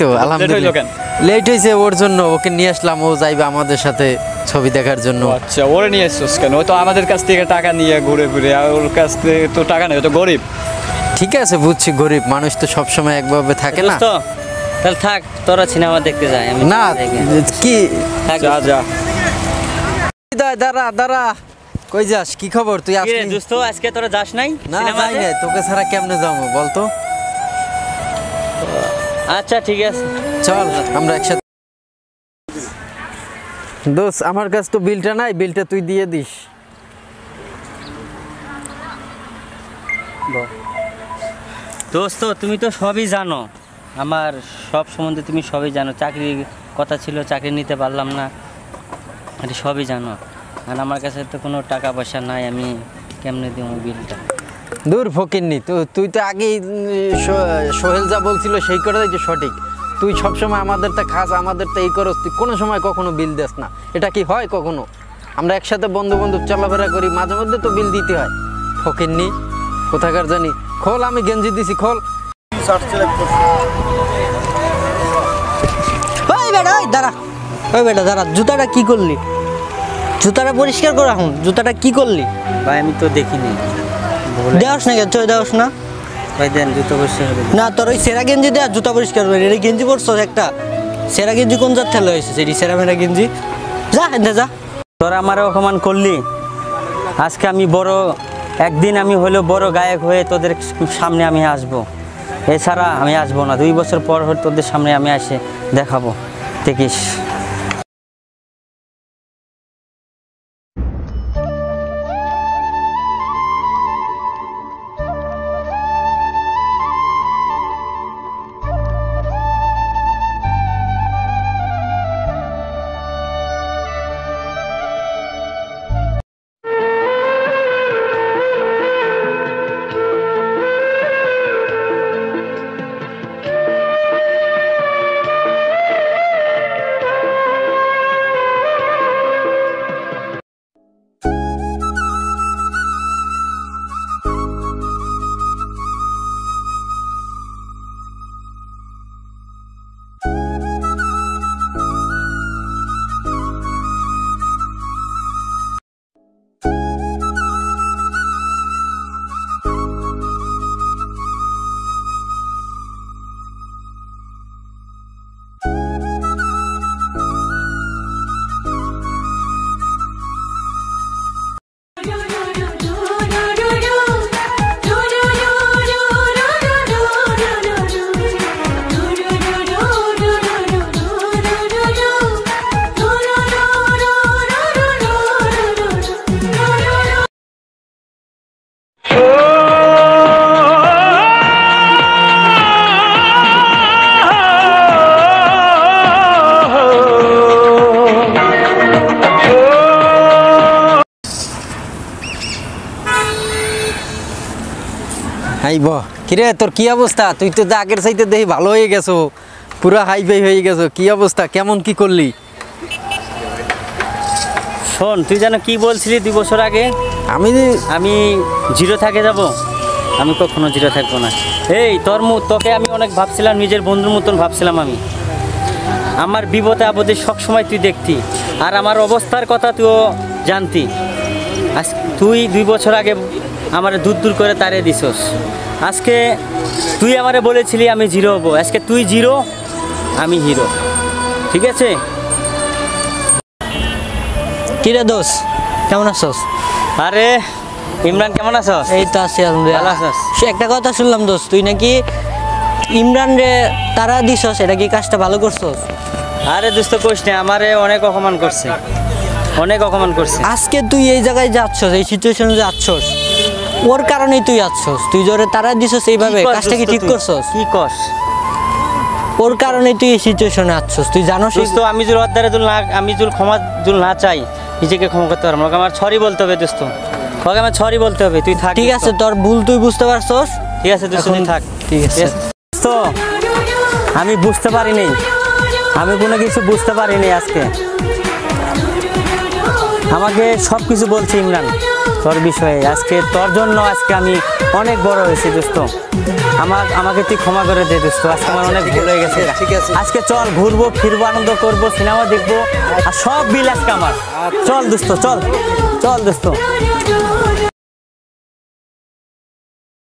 তো আলহামদুলিল্লাহ। লেট হয়েছে ওর জন্য, ওকে নিয়ে আসলাম, ও যাইবে আমাদের সাথে ছবি দেখার জন্য। আচ্ছা, ওরে নিয়ে এসছিস কেন? ও তো আমাদের কাছ থেকে টাকা নিয়ে ঘুরে ফিরে, আর ওর কাছ থেকে তো টাকা নেই, ও তো গরিব। ঠিক আছে বুঝছি, গরিব মানুষ তো সবসময় একভাবে থাকে না। তাহলে থাক, তোরা সিনেমা দেখতে যাই। না কি যা যা দাঁড়া দাঁড়া, কই যাস? কি খবর? তুই আসলি? দোস্ত আজকে তোরা যাস নাই? না যাই নাই, তোকে ছাড়া কেমনে যাবো বলতো? আচ্ছা ঠিক আছে, চল আমরা একসাথে। দোস্ত আমার কাছে তো বিলটা নাই, বিলটা তুই দিয়ে দিস। দোস্ত তুমি তো সবই জানো, আমার সব সম্বন্ধে তুমি সবই জানো। চাকরির কথা ছিল, চাকরি নিতে পারলাম না, এটা সবই জানো। আর আমার কাছে তো কোনো টাকা পয়সা নাই, আমি কেমনে দিব বিলটা? দূর ফকিরনি, তুই তো আগেই সোহেল যা বলছিল সেই করে যে সঠিক। তুই সবসময় আমাদের তা খাস, আমাদের তা এই করস, তুই কোনো সময় কখনো বিল দেস না। এটা কি হয় কখনো? আমরা একসাথে বন্ধু বন্ধু চলাফেরা করি, মাঝে মধ্যে তো বিল দিতে হয়। ফকিরনি কোথাকার জানি। খোল, আমি গেঞ্জি দিছি, খোল। ওই বেটা, ওই দাঁড়া, ওই বেটা দাঁড়া, জুতাটা কি করলি? জুতাটা পরিষ্কার করা, এখন জুতাটা কি করলি? ভাই আমি তো দেখিনি। দেওয়াস না? কেন দেওয়াস না? ভাই দেন, জুতো পরিষ্কার করে না, তোর ওই সেরা গেঞ্জি দেওয়া, জুতা পরিষ্কার করে। এটা গেঞ্জি পরছস একটা, সেরা গেঞ্জি কোন জাত ঠেলা হয়েছে? সেটি সেরা মেরা গেঞ্জি। যা এনে যা। তোরা আমারও অপমান করলি। আজকে আমি বড়, একদিন আমি হলেও বড় গায়ক হয়ে তোদের সামনে আমি আসবো, এছাড়া আমি আসবো না। 2 বছর পর তোদের সামনে আমি এসে দেখাবো, দেখিস। হাইব কিরে, তোর কি অবস্থা? তুই তো আগের চাইতে দেখি ভালো হয়ে গেছো, পুরো হাই ফাই হয়ে গেছো। কি অবস্থা, কেমন কি করলি? শোন, তুই যেন কি বলছিলি 2 বছর আগে? আমি জিরো থাকে যাব? আমি কখনো জিরো থাকবো না। এই তোকে আমি অনেক ভাবছিলাম, নিজের বন্ধুর মতন ভাবছিলাম। আমি আমার বিপদে আপদে সবসময় তুই দেখতি, আর আমার অবস্থার কথা তুইও জানতি। আজ তুই 2 বছর আগে আমার দূর করে তাড়িয়ে দিছস। আজকে তুই আমারে বলেছিলি আমি জিরো হবো, আজকে তুই জিরো, আমি হিরো। ঠিক আছে? কিরে দোষ, কেমন আছস? আরে ইমরান, কেমন আছস? এই তো আছি, ভালো আছস? সে একটা কথা শুনলাম দোষ, তুই নাকি ইমরান রে তারা দিছস, এটা কি কাজটা ভালো করছস? আরে দোস্ত কইস না, আমারে অনেক অপমান করছে, অনেক অপমান করছে। আজকে তুই এই জায়গায় যাচ্ছস, এই সিচুয়েশনে যাচ্ছস, ওর কারণেই তুই যাচ্ছস। তুই জোরে তারা দিছস এইভাবে, কাজটা কি ঠিক করছস? কি কস? ওর কারণেই তুই এই সিচুয়েশনে আসছস, তুই জানোস তো। আমি যদি অদ্দারে আমি যদি ক্ষমা না চাই, নিজেকে ক্ষমা করতে পারবো না। আমার সরি বলতে হবে দোস্ত, ওকে আমার সরি বলতে হবে। তুই থাক, ঠিক আছে, তোর ভুল তুই বুঝতে পারছস। ঠিক আছে দোস্ত, তুই থাক। ঠিক আছে তো আমি বুঝতে পারিনি, আমি কোনো কিছু বুঝতে পারিনি। আজকে আমাকে সব কিছু বলছে ইমরান তোর বিষয়ে। আজকে তোর জন্য আজকে আমি অনেক বড় হয়েছে দোস্ত। আমাকে তুই ক্ষমা করে দে দোস্ত, আজকে আমার অনেক ভুল হয়ে গেছে। ঠিক আছে। আজকে চল ঘুরবো ফিরবো, আনন্দ করবো, সিনেমা দেখবো, আর সব বিল আজকে আমার। চল দোস্ত, চল চল দোস্ত।